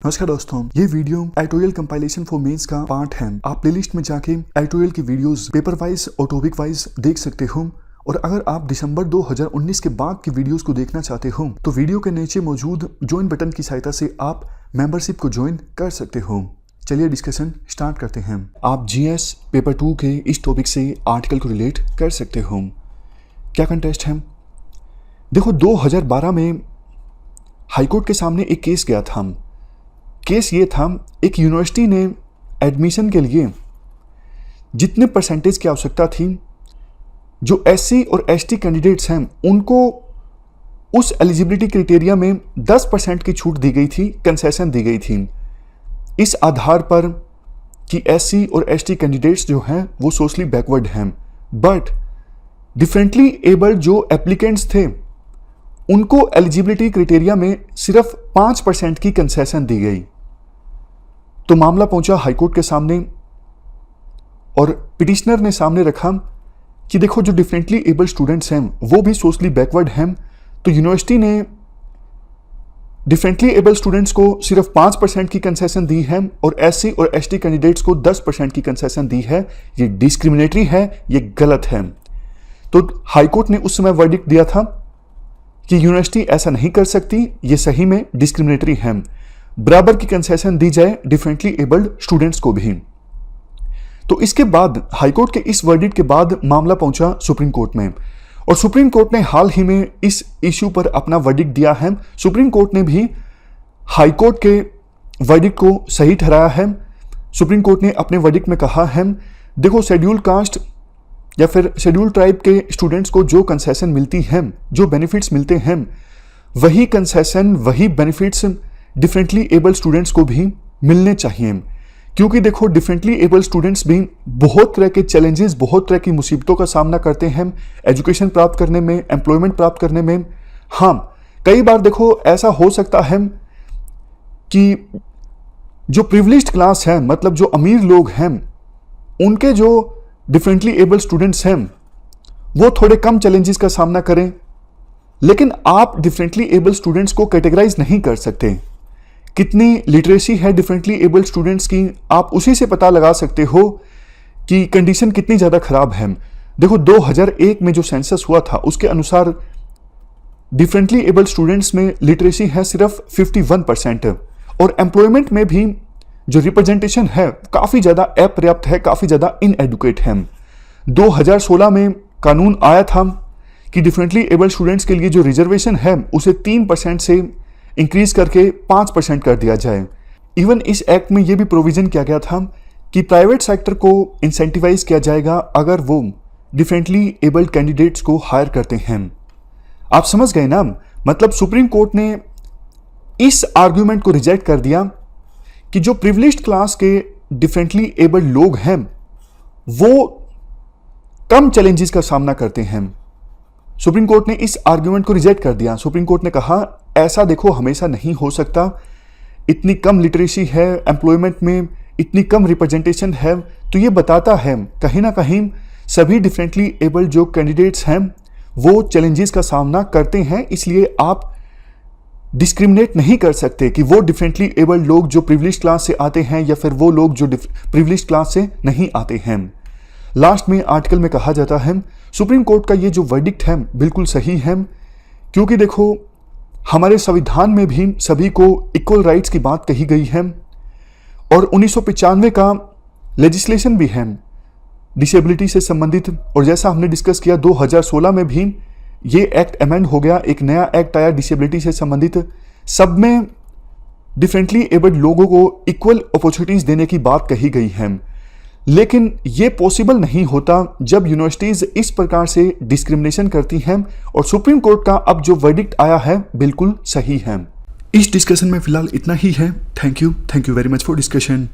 नमस्कार दोस्तों, ये video editorial compilation for mains का पार्ट है। आप प्लेलिस्ट में जाके एडिटोरियल की वीडियोस पेपर वाइज और टॉपिक वाइज देख सकते हो। और अगर आप दिसंबर 2019 के बाद की वीडियोस को देखना चाहते हो तो वीडियो के नीचे मौजूद ज्वाइन बटन की सहायता से आप मेंबरशिप को ज्वाइन कर सकते हो। चलिए डिस्कशन स्टार्ट करते हैं। आप जीएस पेपर 2 के इस टॉपिक से आर्टिकल को रिलेट कर सकते हो। क्या कंटेस्ट है? देखो, 2012 में हाईकोर्ट के सामने एक केस गया था। केस ये था, एक यूनिवर्सिटी ने एडमिशन के लिए जितने परसेंटेज की आवश्यकता थी, जो एससी और एसटी कैंडिडेट्स हैं उनको उस एलिजिबिलिटी क्राइटेरिया में 10% की छूट दी गई थी, कंसेशन दी गई थी, इस आधार पर कि एससी और एसटी कैंडिडेट्स जो हैं वो सोशली बैकवर्ड हैं। बट डिफरेंटली एबल्ड जो एप्लीकेंट्स थे उनको एलिजिबिलिटी क्राइटेरिया में सिर्फ 5% की कंसेशन दी गई। तो मामला पहुंचा हाईकोर्ट के सामने और पिटिशनर ने सामने रखा कि देखो, जो डिफरेंटली एबल स्टूडेंट्स हैं वो भी सोशली बैकवर्ड हैं, तो यूनिवर्सिटी ने डिफरेंटली एबल स्टूडेंट्स को सिर्फ 5% की कंसेशन दी है और एससी और एसटी कैंडिडेट्स को 10% की कंसेशन दी है। ये डिस्क्रिमिनेटरी है, ये गलत है। तो हाईकोर्ट ने उस समय वर्डिक्ट दिया था कि यूनिवर्सिटी ऐसा नहीं कर सकती, ये सही में डिस्क्रिमिनेटरी है, बराबर की कंसेशन दी जाए डिफरेंटली एबल्ड स्टूडेंट्स को भी। तो इसके बाद हाईकोर्ट के इस वर्डिक्ट के बाद मामला पहुंचा सुप्रीम कोर्ट में और सुप्रीम कोर्ट ने हाल ही में इस इश्यू पर अपना वर्डिक्ट दिया है। सुप्रीम कोर्ट ने भी हाईकोर्ट के वर्डिक्ट को सही ठहराया है। सुप्रीम कोर्ट ने अपने वर्डिक्ट में कहा है, देखो, शेड्यूल कास्ट या फिर शेड्यूल ट्राइब के स्टूडेंट्स को जो कंसेशन मिलती हैं, जो बेनिफिट्स मिलते हैं, वही कंसेशन, वही बेनिफिट्स डिफरेंटली एबल स्टूडेंट्स को भी मिलने चाहिए। क्योंकि देखो, डिफरेंटली एबल स्टूडेंट्स भी बहुत तरह के चैलेंजेस, बहुत तरह की मुसीबतों का सामना करते हैं एजुकेशन प्राप्त करने में, एम्प्लॉयमेंट प्राप्त करने में। हाँ, कई बार देखो ऐसा हो सकता है कि जो प्रिविलेज्ड क्लास है, मतलब जो अमीर लोग हैं, उनके जो डिफरेंटली एबल स्टूडेंट्स हैं वो थोड़े कम चैलेंजेस का सामना करें, लेकिन आप डिफरेंटली एबल स्टूडेंट्स को कैटेगराइज नहीं कर सकते। कितनी लिटरेसी है डिफरेंटली एबल स्टूडेंट्स की, आप उसी से पता लगा सकते हो कि कंडीशन कितनी ज़्यादा खराब है। देखो, 2001 में जो सेंसस हुआ था उसके अनुसार डिफरेंटली एबल स्टूडेंट्स में लिटरेसी है सिर्फ 51% और एम्प्लॉयमेंट में भी जो रिप्रेजेंटेशन है काफ़ी ज़्यादा अपर्याप्त है, काफ़ी ज़्यादा इनएडुकेट है। 2016 में कानून आया था कि डिफरेंटली एबल स्टूडेंट्स के लिए जो रिजर्वेशन है उसे 3% से इंक्रीज करके 5% कर दिया जाए। इवन इस एक्ट में यह भी प्रोविजन किया गया था कि प्राइवेट सेक्टर को इंसेंटिवाइज किया जाएगा अगर वो डिफरेंटली एबल्ड कैंडिडेट्स को हायर करते हैं। आप समझ गए ना? मतलब सुप्रीम कोर्ट ने इस आर्ग्यूमेंट को रिजेक्ट कर दिया कि जो प्रिविलेज्ड क्लास के डिफरेंटली एबल्ड लोग हैं वो कम चैलेंजेस का सामना करते हैं। सुप्रीम कोर्ट ने इस आर्ग्यूमेंट को रिजेक्ट कर दिया। सुप्रीम कोर्ट ने कहा, ऐसा देखो हमेशा नहीं हो सकता, इतनी कम लिटरेसी है, एम्प्लॉयमेंट में इतनी कम रिप्रेजेंटेशन है, तो ये बताता है कहीं ना कहीं सभी डिफरेंटली एबल्ड जो कैंडिडेट्स हैं वो चैलेंजेस का सामना करते हैं। इसलिए आप डिस्क्रिमिनेट नहीं कर सकते कि वो डिफरेंटली एबल्ड लोग जो प्रिविलेज्ड क्लास से आते हैं या फिर वो लोग जो प्रिविलेज्ड क्लास से नहीं आते हैं। लास्ट में आर्टिकल में कहा जाता है, सुप्रीम कोर्ट का ये जो वर्डिक्ट है बिल्कुल सही है, क्योंकि देखो हमारे संविधान में भी सभी को इक्वल राइट्स की बात कही गई है और 1995 का लेजिस्लेशन भी है डिसेबिलिटी से संबंधित। और जैसा हमने डिस्कस किया 2016 में भी ये एक्ट अमेंड हो गया, एक नया एक्ट आया डिसेबिलिटी से संबंधित। सब में डिफरेंटली एबल्ड लोगों को इक्वल अपॉर्चुनिटीज देने की बात कही गई है, लेकिन ये पॉसिबल नहीं होता जब यूनिवर्सिटीज इस प्रकार से डिस्क्रिमिनेशन करती हैं। और सुप्रीम कोर्ट का अब जो वर्डिक्ट आया है बिल्कुल सही है। इस डिस्कशन में फिलहाल इतना ही है। Thank you very much for discussion.